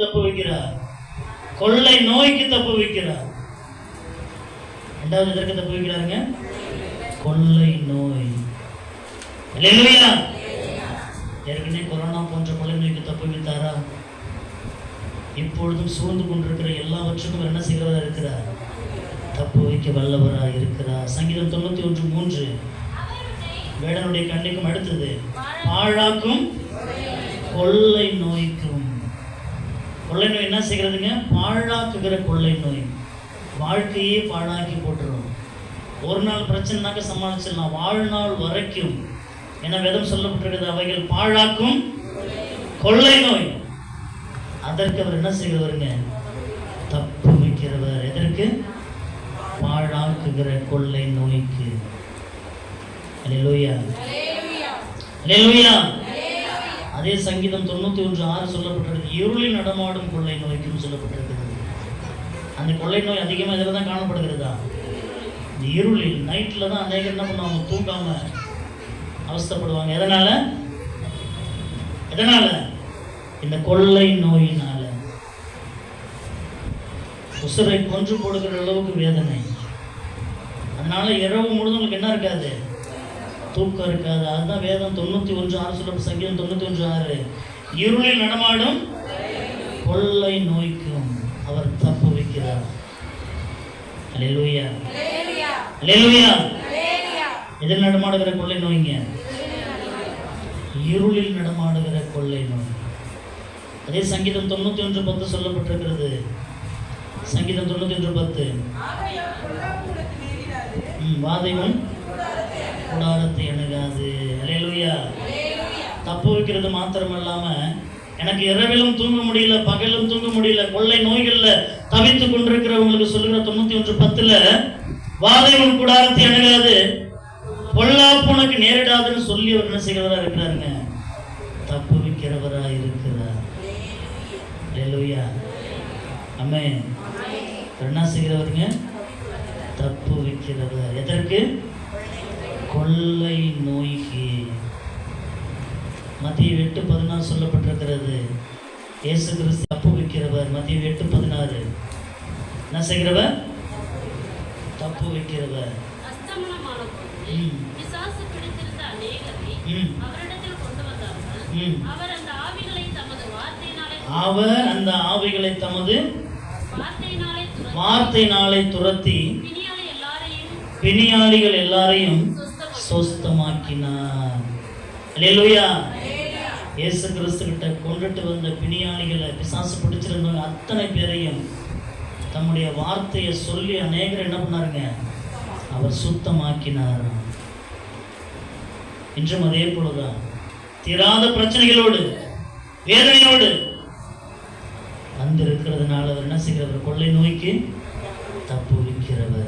தப்பு வைக்கிறார், கொள்ளை நோய்க்கு தப்பு வைக்கிறார். இரண்டாவது எதற்கு தப்பு வைக்கிறாருங்க? கொள்ளை நோய். அல்லேலூயா. ஏற்கனவே கொரோனா போன்ற கொள்ளை நோய்க்கு தப்பு வைத்தாரா? இப்பொழுதும் சூழ்ந்து கொண்டிருக்கிற எல்லாவற்றுக்கும் என்ன செய்கிறவராக இருக்கிறார்? தப்பு வைக்க வல்லவராக இருக்கிறார். சங்கீதம் 91:3 வேடனுடைய கண்ணிக்கும் அடுத்தது பாழாக்கும் கொள்ளை நோய்க்கும். கொள்ளை நோய் என்ன செய்கிறதுங்க? பாழாக்குகிற கொள்ளை நோய். வாழ்க்கையே பாழாக்கி போட்டுரும். ஒரு நாள் பிரச்சனைனாக்க சமாளிச்சிடலாம், வாழ்நாள் வரைக்கும். என வேதம் சொல்லப்பட்டிருக்கிறது, அவைகள் பாழாக்கும் கொள்ளை நோய். அதற்கு அவர் என்ன செய்கிறவருங்க? தப்பு வைக்கிறவர். எதற்கு? பாழாக்குகிற கொள்ளை நோய்க்கு. அல்லேலூயா, அல்லேலூயா. அதே சங்கீதம் 91:6 சொல்லப்பட்டிருக்கு, இருளில் நடமாடும் கொள்ளை நோய்க்கும் சொல்லப்பட்டிருக்கிறது. அந்த கொள்ளை நோய் அதிகமாக இதில் தான் காணப்படுகிறதா? இந்த இருளில், நைட்டில் தான் அநேகர் என்ன பண்ணுவாங்க? தூங்காம அவஸ்தைப்படுவாங்க. எதனால? எதனால? இந்த கொள்ளை நோயினால. உசுரை கொன்று போடுகிற அளவுக்கு வேதனை. அதனால இரவு முழுதும் உங்களுக்கு என்ன இருக்காது? தூக்கம் இருக்காது. அதுதான் வேதம் 91:6 சொல்ல, சங்கீதம் 91:6 இருளில் நடமாடும் கொள்ளை நோய்க்கும் அவர் தப்பு வைக்கிறார். அல்லேலூயா, அல்லேலூயா. எதில் நடமாடுகிற கொள்ளை நோய்ங்க? இருளில் நடமாடுகிற கொள்ளை நோய். அதே சங்கீதம் 91:10 சொல்லப்பட்டிருக்கிறது. சங்கீதம் 91:10 வாதைவன் கூடாரத்தை அணுகாது. அல்லேலூயா. தப்பு வைக்கிறது மாத்திரமல்லாம, எனக்கு இரவிலும் தூங்க முடியல, பகலும் தூங்க முடியல, கொள்ளை நோய்கள்ல தவித்து கொண்டிருக்கிறவங்களுக்கு சொல்லுகிற 91:10 வாதைவன் கூடாரத்தை அணுகாது, பொல்லாப்பு உனக்கு நேரிடாதுன்னு சொல்லி அவர் என்ன செய்கிறவராக இருக்கிறாருங்க? தப்பு வைக்கிறவராக இருக்கிறார். அல்லேலூயா, ஆமென். என்ன செய்கிறவருங்க? தப்பு வைக்கிறவர். எதற்கு? கொள்ளை நோய்க்கு. மத்திய 8:16 சொல்லப்பட்டிருக்கிறது, இயேசு கிறிஸ்து தப்பு வைக்கிறவர். மத்திய 8:16 என்ன செய்கிறவர்? தப்பு வைக்கிறவர். அவர் அந்த ஆவிகளை தமது வார்த்தையினாலே துரத்தி பிணியாளிகள் எல்லாரையும் சொஸ்தமாக்கினார். அல்லேலூயா. இயேசு கிறிஸ்து கிட்ட கொண்டுட்டு வந்த பிணியாளிகளை, பிசாசு பிடிச்சிருந்தவங்க அத்தனை பேரையும் தம்முடைய வார்த்தையை சொல்லி அநேகர் என்ன பண்ணாருங்க? அவர் சுத்தமாக்கினார். இன்றும் அதே போலதான் தீராத பிரச்சனைகளோடு, வேதனையோடு வந்து இருக்கிறதுனால அவர் என்ன செய்கிறவர்? கொள்ளை நோய்க்கு தப்பு வைக்கிறவர்.